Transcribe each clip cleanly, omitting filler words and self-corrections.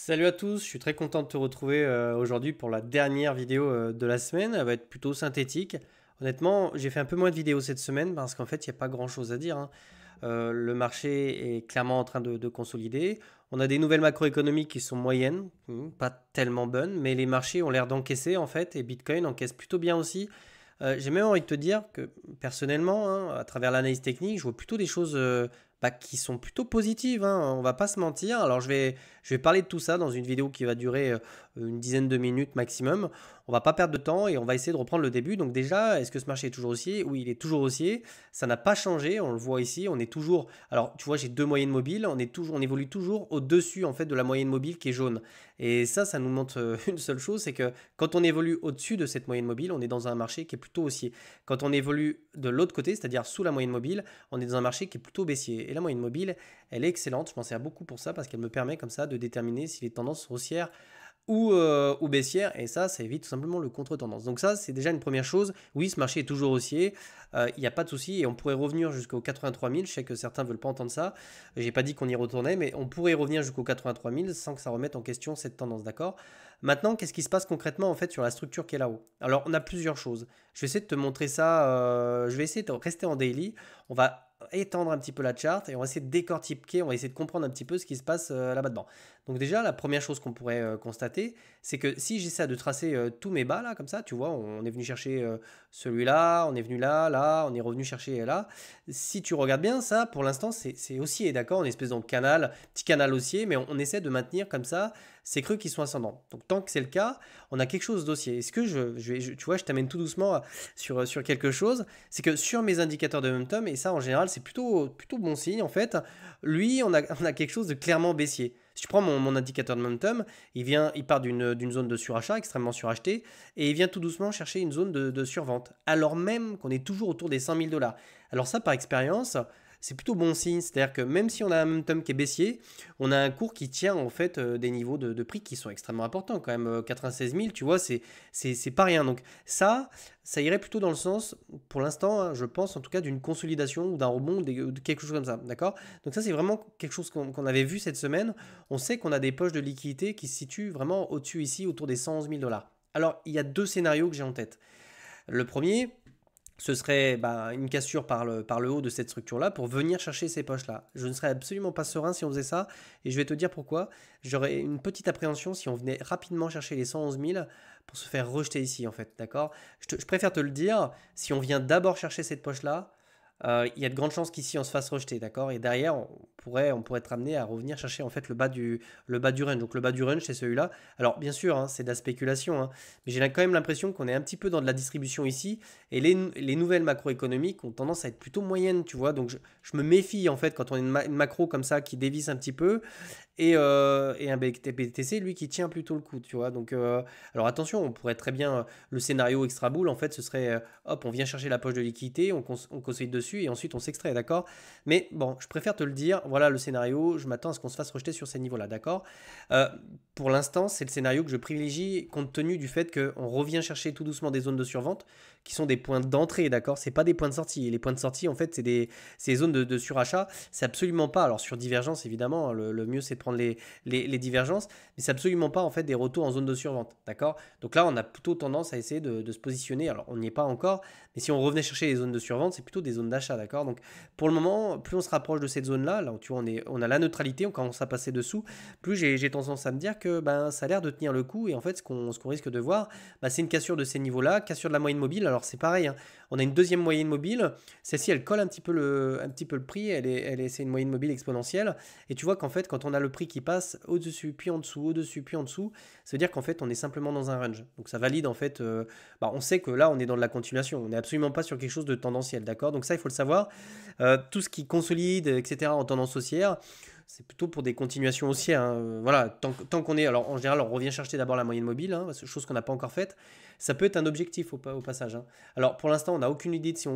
Salut à tous, je suis très content de te retrouver aujourd'hui pour la dernière vidéo de la semaine. Elle va être plutôt synthétique. Honnêtement, j'ai fait un peu moins de vidéos cette semaine parce qu'en fait, il n'y a pas grand-chose à dire, hein. Le marché est clairement en train de consolider. On a des nouvelles macroéconomiques qui sont moyennes, pas tellement bonnes, mais les marchés ont l'air d'encaisser en fait, et Bitcoin encaisse plutôt bien aussi. J'ai même envie de te dire que personnellement, hein, à travers l'analyse technique, je vois plutôt des choses qui sont plutôt positives, hein, on va pas se mentir. Alors je vais parler de tout ça dans une vidéo qui va durer une dizaine de minutes maximum. On va pas perdre de temps et on va essayer de reprendre le début. Donc déjà, est-ce que ce marché est toujours haussier? Oui, il est toujours haussier. Ça n'a pas changé, on le voit ici. On est toujours. Alors tu vois, j'ai deux moyennes mobiles. On évolue toujours au-dessus en fait de la moyenne mobile qui est jaune. Et ça nous montre une seule chose, c'est que quand on évolue au-dessus de cette moyenne mobile, on est dans un marché qui est plutôt haussier. Quand on évolue de l'autre côté, c'est-à-dire sous la moyenne mobile, on est dans un marché qui est plutôt baissier. Et la moyenne mobile, elle est excellente. Je m'en sers beaucoup pour ça parce qu'elle me permet comme ça de déterminer si les tendances sont haussières ou baissière, et ça évite tout simplement le contre-tendance. Donc ça, c'est déjà une première chose. Oui, ce marché est toujours haussier, il n'y a pas de souci, et on pourrait revenir jusqu'aux 83 000. Je sais que certains ne veulent pas entendre ça. J'ai pas dit qu'on y retournait, mais on pourrait revenir jusqu'aux 83 000 sans que ça remette en question cette tendance, d'accord? Maintenant, qu'est-ce qui se passe concrètement en fait sur la structure qui est là-haut? Alors, on a plusieurs choses. Je vais essayer de te montrer ça. Je vais essayer de rester en daily. On va étendre un petit peu la chart et on va essayer de décortiquer, on va essayer de comprendre un petit peu ce qui se passe là-bas dedans. Donc déjà, la première chose qu'on pourrait constater, c'est que si j'essaie de tracer tous mes bas là, comme ça, tu vois, on est venu chercher celui-là, on est venu là, là, on est revenu chercher là. Si tu regardes bien, ça, pour l'instant, c'est haussier, d'accord? Une espèce de canal, petit canal haussier, mais on essaie de maintenir comme ça ces creux qui sont ascendants. Donc tant que c'est le cas, on a quelque chose d'haussier. Est-ce que tu vois, je t'amène tout doucement sur quelque chose, c'est que sur mes indicateurs de momentum, et ça en général, c'est plutôt bon signe en fait, lui, on a quelque chose de clairement baissier. Si tu prends mon indicateur de momentum, il part d'une zone de surachat extrêmement surachetée et il vient tout doucement chercher une zone de survente, alors même qu'on est toujours autour des 100 000 dollars. Alors ça, par expérience, c'est plutôt bon signe. C'est-à-dire que même si on a un momentum qui est baissier, on a un cours qui tient en fait des niveaux de prix qui sont extrêmement importants. Quand même, 96 000, tu vois, c'est pas rien. Donc ça irait plutôt dans le sens, pour l'instant, hein, je pense en tout cas d'une consolidation ou d'un rebond, de quelque chose comme ça. D'accord? Donc ça, c'est vraiment quelque chose qu'on avait vu cette semaine. On sait qu'on a des poches de liquidité qui se situent vraiment au-dessus ici, autour des 111 000 dollars. Alors, il y a deux scénarios que j'ai en tête. Le premier, ce serait une cassure par le haut de cette structure-là pour venir chercher ces poches-là. Je ne serais absolument pas serein si on faisait ça, et je vais te dire pourquoi. J'aurais une petite appréhension si on venait rapidement chercher les 111 000 pour se faire rejeter ici, en fait, d'accord? Je préfère te le dire, si on vient d'abord chercher cette poche-là, il y a de grandes chances qu'ici on se fasse rejeter, d'accord? Et derrière, on pourrait être amené à revenir chercher en fait le bas du range. Donc le bas du range, c'est celui-là. Alors bien sûr, hein, c'est de la spéculation, hein, mais j'ai quand même l'impression qu'on est un petit peu dans de la distribution ici, et les nouvelles macroéconomiques ont tendance à être plutôt moyennes, tu vois. Donc je me méfie en fait quand on a une macro comme ça qui dévisse un petit peu, et un BTC, lui, qui tient plutôt le coup, tu vois. Donc, alors attention, on pourrait très bien, le scénario extra bull, en fait, ce serait, hop, on vient chercher la poche de liquidité, on consolide dessus, et ensuite on s'extrait, d'accord? Mais bon, je préfère te le dire, voilà le scénario, je m'attends à ce qu'on se fasse rejeter sur ces niveaux-là, d'accord? Euh, pour l'instant, c'est le scénario que je privilégie, compte tenu du fait qu'on revient chercher tout doucement des zones de survente, qui sont des points d'entrée, d'accord? C'est pas des points de sortie. Et les points de sortie, en fait, c'est des zones de surachat. C'est absolument pas, alors sur divergence évidemment, hein, le mieux c'est de prendre les divergences, mais c'est absolument pas en fait des retours en zone de survente, d'accord? Donc là, on a plutôt tendance à essayer de se positionner, alors on n'y est pas encore, mais si on revenait chercher les zones de survente, c'est plutôt des zones d'achat, d'accord? Donc pour le moment, plus on se rapproche de cette zone-là, là où tu vois, on a la neutralité, on commence à passer dessous, plus j'ai tendance à me dire que ça a l'air de tenir le coup, et en fait, ce qu'on risque de voir, c'est une cassure de ces niveaux-là, cassure de la moyenne mobile, alors c'est pareil, hein, on a une deuxième moyenne mobile, celle-ci elle colle un petit peu le prix, c'est une moyenne mobile exponentielle, et tu vois qu'en fait, quand on a le prix qui passe au-dessus, puis en dessous, au-dessus, puis en dessous, ça veut dire qu'en fait, on est simplement dans un range. Donc ça valide en fait, on sait que là, on est dans de la continuation, on n'est absolument pas sur quelque chose de tendanciel, d'accord? Donc ça, il faut le savoir. Tout ce qui consolide, etc., en tendance haussière, c'est plutôt pour des continuations haussières, hein. Voilà, tant qu'on est. Alors, en général, on revient chercher d'abord la moyenne mobile, hein, chose qu'on n'a pas encore faite. Ça peut être un objectif au passage, hein. Alors, pour l'instant, on n'a aucune idée de si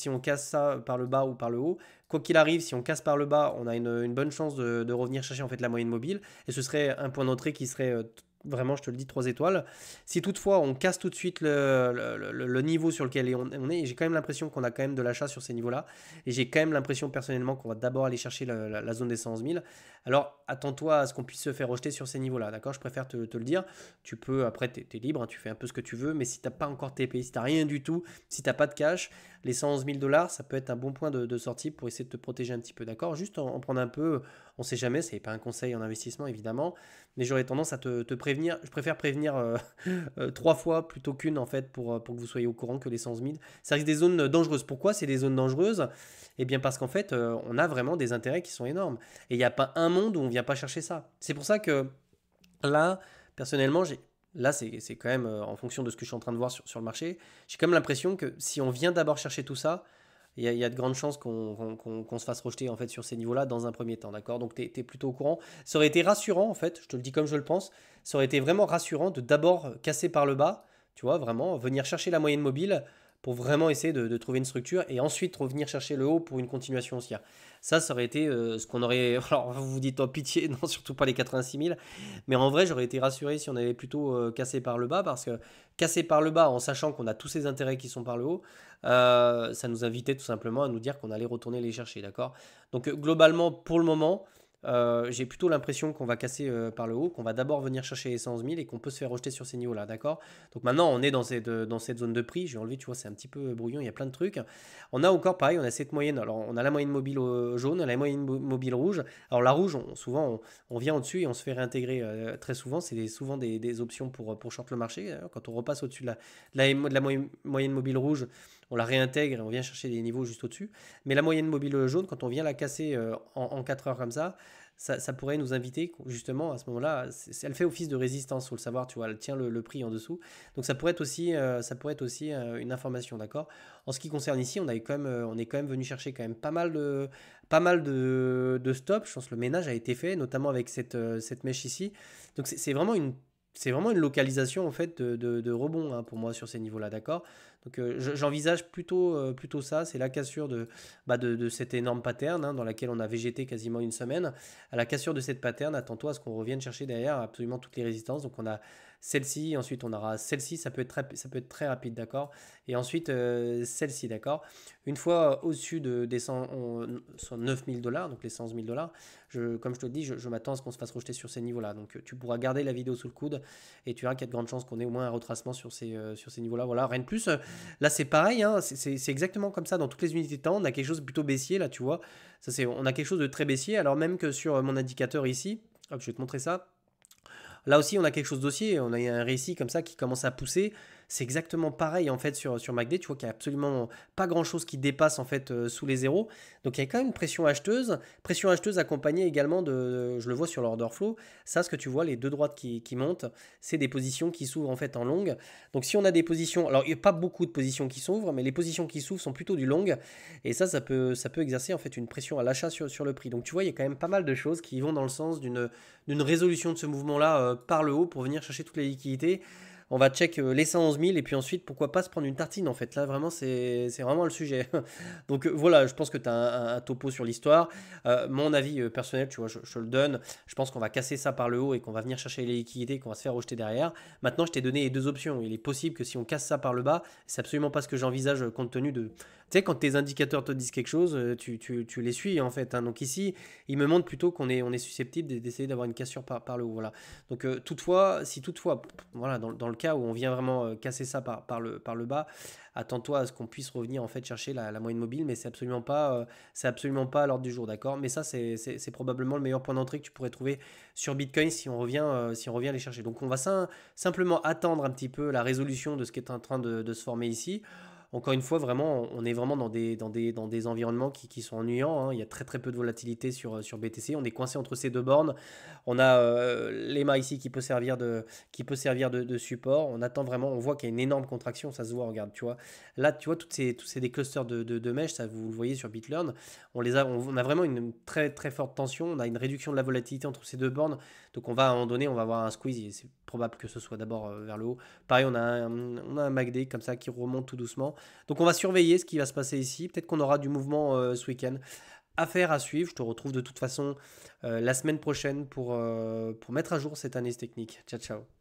on casse ça par le bas ou par le haut. Quoi qu'il arrive, si on casse par le bas, on a une bonne chance de revenir chercher en fait la moyenne mobile. Et ce serait un point d'entrée qui serait vraiment, je te le dis, 3 étoiles. Si toutefois on casse tout de suite le niveau sur lequel on est, et j'ai quand même l'impression qu'on a quand même de l'achat sur ces niveaux-là, et j'ai quand même l'impression personnellement qu'on va d'abord aller chercher la zone des 111 000, alors attends-toi à ce qu'on puisse se faire rejeter sur ces niveaux-là, d'accord? Je préfère te le dire. Tu peux, après, tu es libre, hein, tu fais un peu ce que tu veux, mais si tu n'as pas encore TP, si tu n'as rien du tout, si tu n'as pas de cash, les 111 000 dollars, ça peut être un bon point de sortie pour essayer de te protéger un petit peu, d'accord? Juste en prendre un peu, on ne sait jamais, ce n'est pas un conseil en investissement, évidemment, mais j'aurais tendance à te prévenir. Je préfère prévenir 3 fois plutôt qu'une, en fait, pour que vous soyez au courant que les 111 000. Ça reste des zones dangereuses. Pourquoi c'est des zones dangereuses? Eh bien, parce qu'en fait, on a vraiment des intérêts qui sont énormes. Et il n'y a pas un monde où on ne vient pas chercher ça. C'est pour ça que là, personnellement, là, c'est quand même en fonction de ce que je suis en train de voir sur le marché. J'ai quand même l'impression que si on vient d'abord chercher tout ça, il y a de grandes chances qu'on se fasse rejeter en fait sur ces niveaux-là dans un premier temps, d'accord? Donc tu es plutôt au courant. Ça aurait été rassurant en fait, je te le dis comme je le pense, ça aurait été vraiment rassurant de d'abord casser par le bas, tu vois, vraiment, venir chercher la moyenne mobile pour vraiment essayer de trouver une structure et ensuite revenir chercher le haut pour une continuation haussière. Ça aurait été ce qu'on aurait. Alors vous vous dites, oh pitié, non, surtout pas les 86 000. Mais en vrai, j'aurais été rassuré si on avait plutôt cassé par le bas, parce que casser par le bas en sachant qu'on a tous ces intérêts qui sont par le haut, ça nous invitait tout simplement à nous dire qu'on allait retourner les chercher, d'accord? Donc globalement, pour le moment, j'ai plutôt l'impression qu'on va casser par le haut, qu'on va d'abord venir chercher les 111 000 et qu'on peut se faire rejeter sur ces niveaux-là, d'accord? Donc maintenant, on est dans cette zone de prix. J'ai enlevé, tu vois, c'est un petit peu brouillon, il y a plein de trucs. On a encore, pareil, on a cette moyenne. Alors, on a la moyenne mobile jaune, la moyenne mobile rouge. Alors, la rouge, souvent, on vient au-dessus et on se fait réintégrer très souvent. C'est souvent des options pour short le marché. Quand on repasse au-dessus de la moyenne mobile rouge, on la réintègre et on vient chercher des niveaux juste au-dessus. Mais la moyenne mobile jaune, quand on vient la casser en 4 heures comme ça pourrait nous inviter justement à ce moment-là. Elle fait office de résistance, il faut le savoir, tu vois, elle tient le prix en dessous. Donc ça pourrait être aussi une information, d'accord? En ce qui concerne ici, on est quand même venu chercher quand même pas mal de stops. Je pense que le ménage a été fait, notamment avec cette mèche ici. Donc c'est vraiment une localisation en fait de rebond, hein, pour moi sur ces niveaux-là, d'accord? Donc j'envisage plutôt ça, c'est la cassure de cette énorme pattern, hein, dans laquelle on a végété quasiment une semaine. À la cassure de cette pattern, attends-toi à ce qu'on revienne chercher derrière absolument toutes les résistances. Donc on a celle-ci, ensuite on aura celle-ci, ça peut être très rapide, d'accord? Et ensuite celle-ci, d'accord? Une fois au-dessus des 9 000 dollars, donc les 111 000 dollars, comme je te le dis, je m'attends à ce qu'on se fasse rejeter sur ces niveaux-là. Donc tu pourras garder la vidéo sous le coude et tu verras qu'il y a de grandes chances qu'on ait au moins un retracement sur ces niveaux-là. Voilà, rien de plus. Là, c'est pareil, hein, c'est exactement comme ça dans toutes les unités de temps. On a quelque chose de plutôt baissier, là, tu vois. On a quelque chose de très baissier, alors même que sur mon indicateur ici, hop, je vais te montrer ça. Là aussi, on a quelque chose d'haussier. On a un récit comme ça qui commence à pousser. C'est exactement pareil en fait sur MACD. Tu vois qu'il n'y a absolument pas grand chose qui dépasse en fait sous les zéros. Donc il y a quand même une pression acheteuse accompagnée également je le vois sur l'order flow. Ça, ce que tu vois, les deux droites qui montent, c'est des positions qui s'ouvrent en fait en longue. Donc si on a des positions, alors il n'y a pas beaucoup de positions qui s'ouvrent, mais les positions qui s'ouvrent sont plutôt du long. Et ça peut exercer en fait une pression à l'achat sur le prix. Donc tu vois, il y a quand même pas mal de choses qui vont dans le sens d'une résolution de ce mouvement-là par le haut pour venir chercher toutes les liquidités. On va check les 111 000 et puis ensuite, pourquoi pas se prendre une tartine en fait. Là, vraiment, c'est vraiment le sujet. Donc voilà, je pense que tu as un topo sur l'histoire. Mon avis personnel, tu vois, je le donne. Je pense qu'on va casser ça par le haut et qu'on va venir chercher les liquidités, qu'on va se faire rejeter derrière. Maintenant, je t'ai donné les deux options. Il est possible que si on casse ça par le bas, c'est absolument pas ce que j'envisage compte tenu de. Tu sais, quand tes indicateurs te disent quelque chose, tu les suis en fait, hein. Donc ici, il me montre plutôt on est susceptible d'essayer d'avoir une cassure par le haut. Voilà. Donc si toutefois, voilà, dans le cas où on vient vraiment casser ça par le bas, attends-toi à ce qu'on puisse revenir en fait chercher la moyenne mobile, mais c'est absolument pas à l'ordre du jour, d'accord? Mais ça, c'est probablement le meilleur point d'entrée que tu pourrais trouver sur Bitcoin si on revient les chercher. Donc on va simplement attendre un petit peu la résolution de ce qui est en train de se former ici. Encore une fois, vraiment, on est vraiment dans des environnements qui sont ennuyants, hein. Il y a très très peu de volatilité sur BTC. On est coincé entre ces deux bornes. On a l'EMA ici qui peut servir de support. On attend vraiment, on voit qu'il y a une énorme contraction, ça se voit, regarde, tu vois. Là, tu vois, tous ces des clusters de mèches, ça vous le voyez sur BitLearn. On a vraiment une très très forte tension. On a une réduction de la volatilité entre ces deux bornes. Donc à un moment donné, on va avoir un squeeze. Et c'est probable que ce soit d'abord vers le haut. Pareil, on a un MACD comme ça qui remonte tout doucement. Donc on va surveiller ce qui va se passer ici. Peut-être qu'on aura du mouvement ce week-end. Affaire à suivre. Je te retrouve de toute façon la semaine prochaine pour mettre à jour cette analyse technique. Ciao, ciao.